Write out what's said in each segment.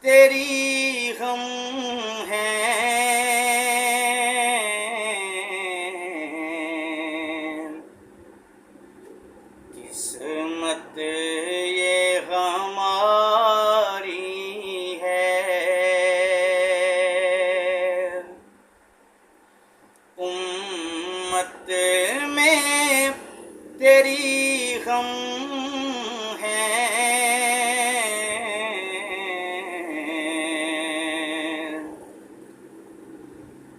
तेरी हम हैं, किस्मत ये हमारी है। उम्मत में तेरी हम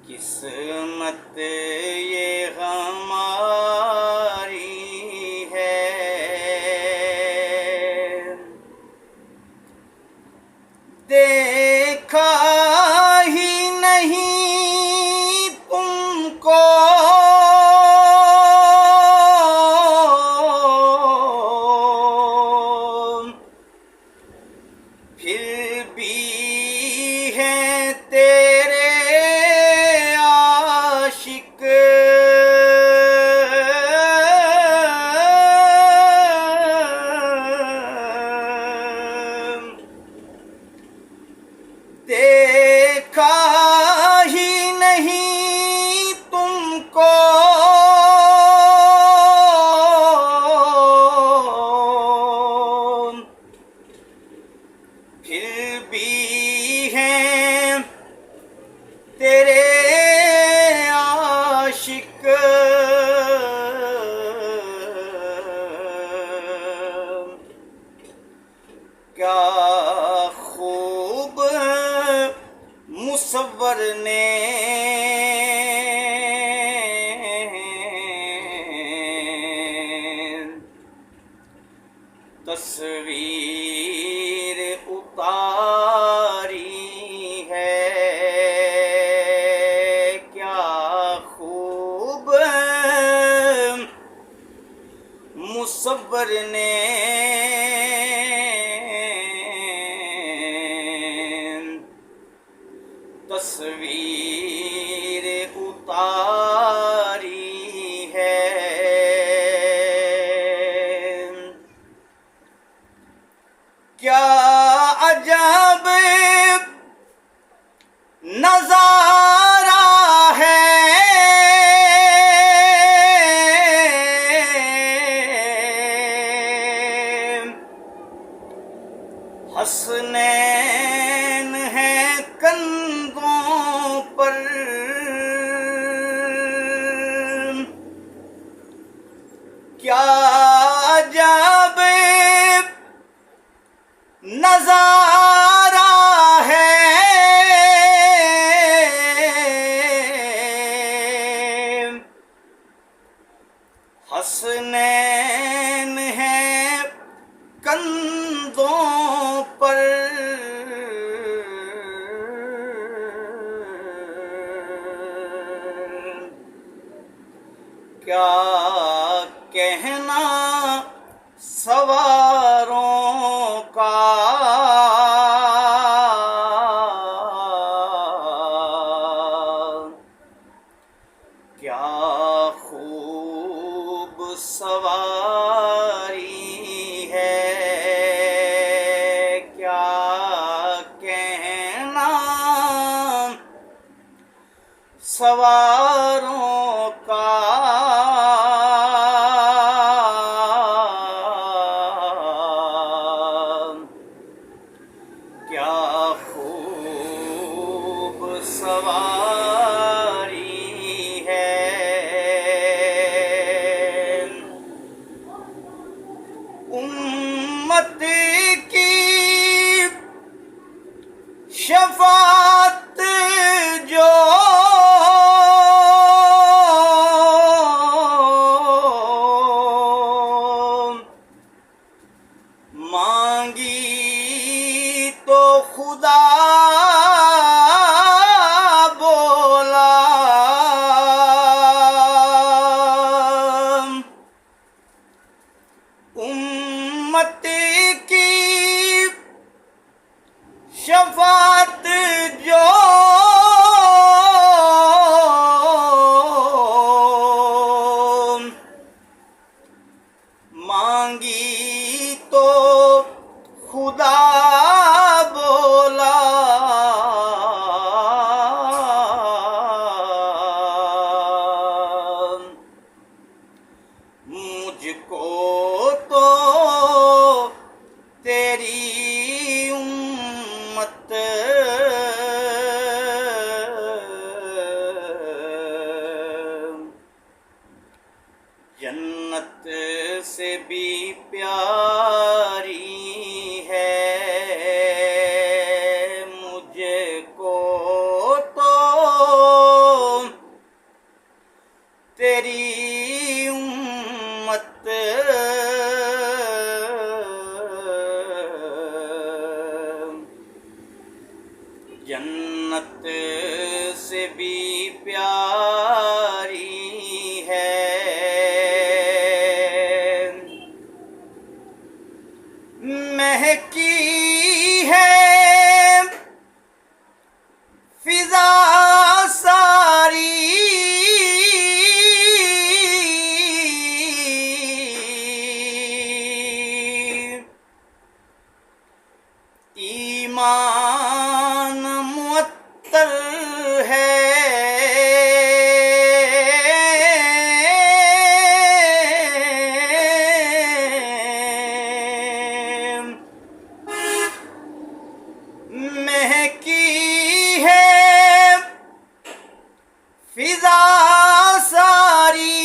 किस्मत ये हमारी है। देखा ही नहीं तुमको फिर भी है तेरे आशिक। देखा ही नहीं तुमको फिर भी हैं तेरे आशिक। क्या खूब मुसव्वर ने तस्वीर उतारी है। क्या खूब मुसव्वर ने तस्वीर उतारी है। क्या अजब नजारा है हसनैन है कंधों पर। क्या अजब नजारा है हसनैन है कंधों पर। क्या कहना सवारों का क्या खूब सवारी है। क्या कहना सवारों का क्या खूब सवारी है। उम्मत की शफाअत जो मांगी तो खुदा बोला। उम्मत की शफाअत जो मांगी तो खुदा बोला। उम्मत जन्नत से भी प्यारी है मुझको तो तेरी उम्मत जन्नत से भी प्यारी है। महकी है फिजा सारी ईमान मुअत्तर है महकी है फिजा सारी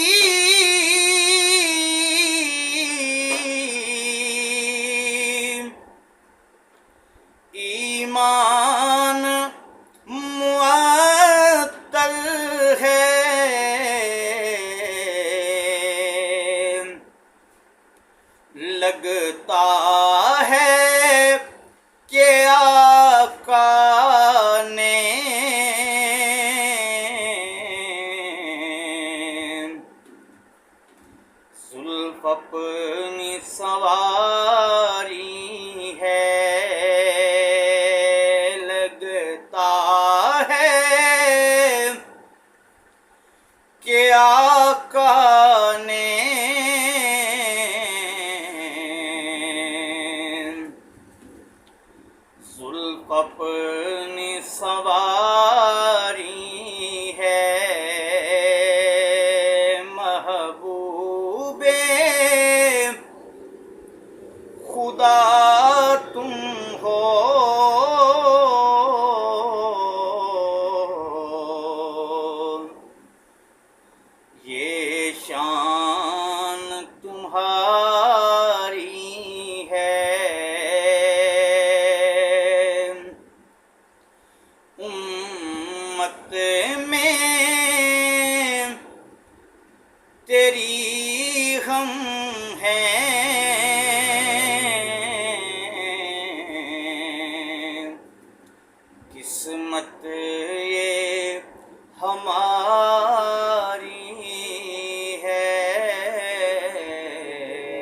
ईमान मुअत्तल है। लगता है कि आका ने जुल्फ अपनी सवारी है। लगता है कि आका ने जुल्फ अपनी सवारी है। महबूबे खुदा तुम हो ये शान तुम्हारी है। उम्मत में तेरी हम हैं किस्मत ये हमारी